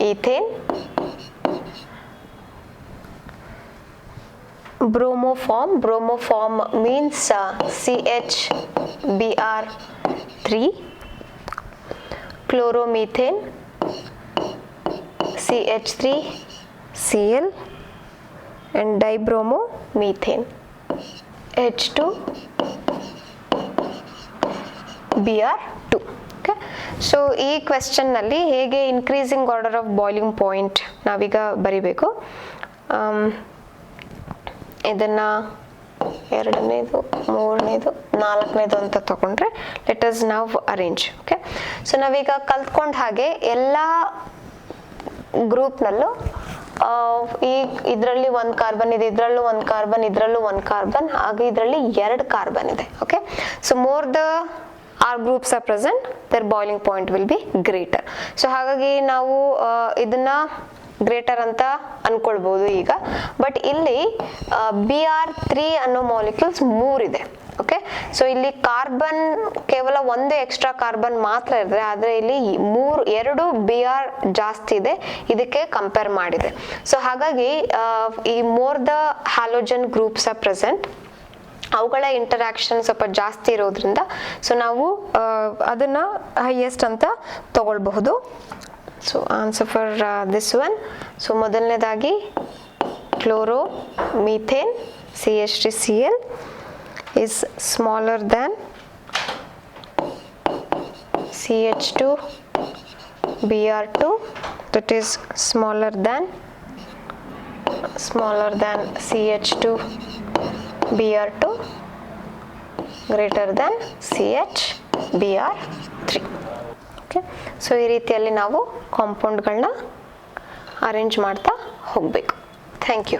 ethane, bromoform means CHBr3, chloromethane CH3Cl and dibromomethane H2Br2. Okay, so ಈ question ನಲ್ಲಿ ಹೇಗೆ increasing order of boiling point ನಾವೀಗ ಬರಿಬೇಕು. ಇದನ್ನ ಎರಡನೇದು, ಮೂರನೇದು, ನಾಲ್ಕನೇದು ಅಂತ ತಗೊಂಡ್ರೆ ಲೆಟ್ ಅಸ್ ನಾವ್ ಅರೇಂಜ್. ಓಕೆ, ಸೊ ನಾವೀಗ ಕಲ್ತ್ಕೊಂಡ ಹಾಗೆ ಎಲ್ಲ ಗ್ರೂಪ್ನಲ್ಲೂ ಈ ಇದರಲ್ಲಿ ಒಂದು ಕಾರ್ಬನ್ ಇದೆ, ಇದರಲ್ಲೂ ಒಂದು ಕಾರ್ಬನ್, ಇದರಲ್ಲೂ ಒಂದು ಕಾರ್ಬನ್, ಹಾಗೆ ಇದರಲ್ಲಿ 2 ಕಾರ್ಬನ್ ಇದೆ. Okay, so more the R groups are present their boiling point will be greater. So ಹಾಗಾಗಿ ನಾವು ಇದನ್ನ ಗ್ರೇಟರ್ ಅಂತ ಅನ್ಕೊಳ್ಬಹುದು ಈಗ. ಬಟ್ ಇಲ್ಲಿ Br3 ಅನ್ನೋ ಮಾಲಿಕ್ಯೂಲ್ಸ್ 3 ಇದೆ. ಓಕೆ, ಸೊ ಇಲ್ಲಿ ಕಾರ್ಬನ್ ಕೇವಲ ಒಂದು ಎಕ್ಸ್ಟ್ರಾ ಕಾರ್ಬನ್ ಮಾತ್ರ ಇದೆ, ಆದರೆ ಇಲ್ಲಿ 2 Br ಜಾಸ್ತಿ ಇದೆ ಇದಕ್ಕೆ ಕಂಪೇರ್ ಮಾಡಿದೆ. ಸೊ ಹಾಗಾಗಿ ಈ more the halogen groups are present, ಅವುಗಳ ಇಂಟರಾಕ್ಷನ್ ಸ್ವಲ್ಪ ಜಾಸ್ತಿ ಇರೋದ್ರಿಂದ ಸೊ ನಾವು ಅದನ್ನ ಹೈಯೆಸ್ಟ್ ಅಂತ ತಗೊಳ್ಬಹುದು. So answer for this one. So ಮೊದಲನೇದಾಗಿ chloromethane CH3Cl is smaller than CH2Br2 that is smaller than CH2 Br2 greater than CH Br3. Okay, so ಈ ರೀತಿಯಲ್ಲಿ ನಾವು ಕಾಂಪೌಂಡ್ಗಳನ್ನ ಅರೇಂಜ್ ಮಾಡ್ತಾ ಹೋಗಬೇಕು. Thank you.